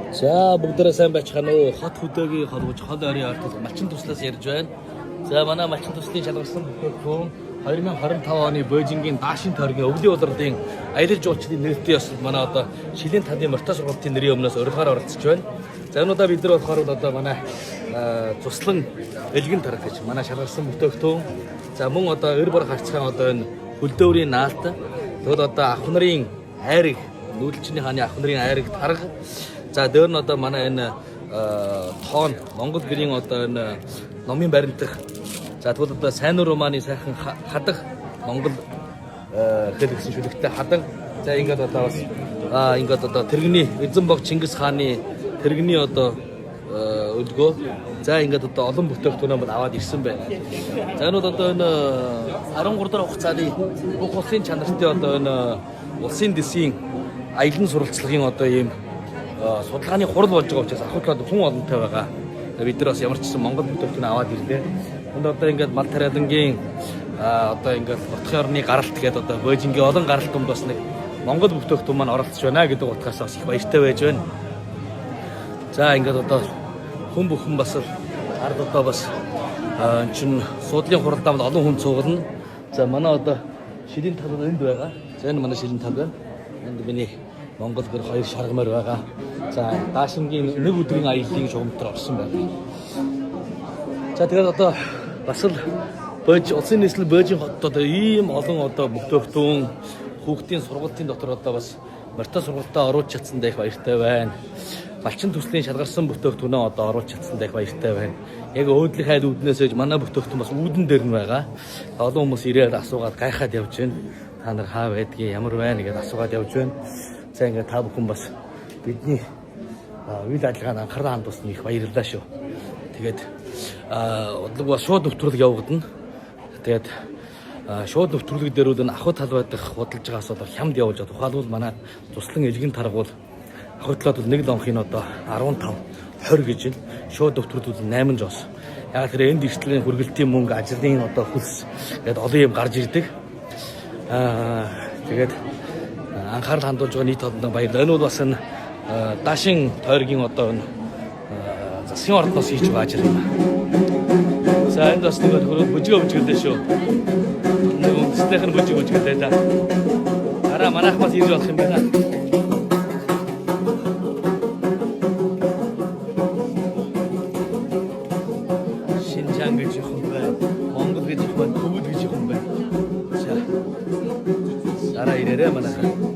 За бүгдээрээ сайн байцгаана уу? Хот хөдөөгийн холбож хол ойрын ортол малчин туслаас ярьж байна. За манай малчин туслын шалгарсан бүтээгдэхүүн 2025 оны Бээжингийн Даашин тойргийн өвлийн улирлын аялал жуулчлалын нээлттэй ёслол манай одоо Шилийн таны морьтой сургуулийн нэрийн өмнөөс урилгаар оролцож байна. За энэ удаа бид нар болохоор одоо манай цуслан элгэн тарах гэж манай шалгарсан бүтээгдэхүүн. За мөн одоо өр бор харцгаан одоо энэ хөлдөөрийн наалт. Тэгвэл одоо ах нарын айрыг нүүдэлчний хааны ах нарын айрыг тарга. За дээр нь одоо манай энэ тоон Монгол гэрийн одоо энэ номын баримтах. За тэгвэл одоо сайн Романы сайхан хадах Монгол хэл гэсэн шүлэгтэй хадан. За ингээд одоо бас ингээд одоо тэрэгний эзэн бог Чингис хааны тэрэгний одоо өлгөө. За ингээд одоо олон бүтээгдэхүүнээ аваад ирсэн байна. За энэ одоо энэ 13 дахь хугацааны бүх улсын чанартай одоо энэ улсын дэсийн аялан сурвалжлагын одоо ийм судалгааны хурал болж байгаа учраас ахуйтлаад хүн олонтой байгаа. Бид нар бас ямар ч гэсэн Монгол бүтээгдэхүүн аваад ирлээ. Энд одоо ингээд мал тариалангийн одоо ингээд нутгийн орны гаралт гэдэг одоо Бээжингийн олон гаралтанд бас нэг Монгол бүтээгдэхүүн маань оролцож байна гэдэг утгаас бас их баяртай байж байна. За ингээд одоо хүн бүхэн бас ард одоо бас чин суудлын хуралдаа олон хүн цуглана. За манай одоо Шилийн тав энд байгаа. За энэ манай Шилийн тав байна. Энд миний Монгол гэр хоёр шаргамаар байгаа. За Даашингийн нэг өдрийн аяллыг шугамтар орсон байна. За тэгээд одоо бас л улсын нийслэл Бээжин хотод одоо ийм олон одоо бүтээгдэхүүн хүүхдийн сургуулийн дотор одоо бас морьтой сургуультаа оруулж чадсан дэх баяртай байна. Малчин төслийн шалгарсан бүтээгдэхүүнээ одоо оруулж чадсан дэх баяртай байна. Яг өөдлөх хайл үүднээс ээж манай бүтээгдэхүүн бас үүдэн дээр нь байгаа. Олон хүмүүс ирээд асуугаад гайхаад явж байна. Та нар хаа байдгийг ямар байна гэдээ асуугаад явж байна. За ингээд та бүхэн бас бидний үйл ажиллагаанд анхаарал хандуулсан их баярлалаа шүү. Тэгээд бодлого бас шууд нэвтрүүлэг явагдана. Тэгээд шууд нэвтрүүлэг дээр үл ахуй тал байдаг бодлож байгаа асуудал хямд явуулж байгаа. Тухайлбал манай туслан элгэн таргуул ахуйтлаад бол нэг лонхын одоо 15 20 гэж байна. Шууд нэвтрүүлэг 8 жоос. Яг тэр энд ирчлэгийн хүргэлтийн мөнгө ажлын одоо хөлс гэдэг олон юм гарч ирдэг. Тэгээд анхаарал хандуулж байгаа нийт олонд баярлалаа. Энэ бол бас энэ Даашин тойргийн одоо энэ засгийн ордноос хийж байгаа ажил юм. За энд бас нэг хөрөд бүжгээ бүжгэлдээ шүү. Нэг үндэснийх нь бүжгэлдээ да. Араа манайх бас ирж болох юм байна. Шинжаан гэж юм байна. Монгол гэж юм байна. Төвд гэж юм байна. За. Араа ирээрээ манайх.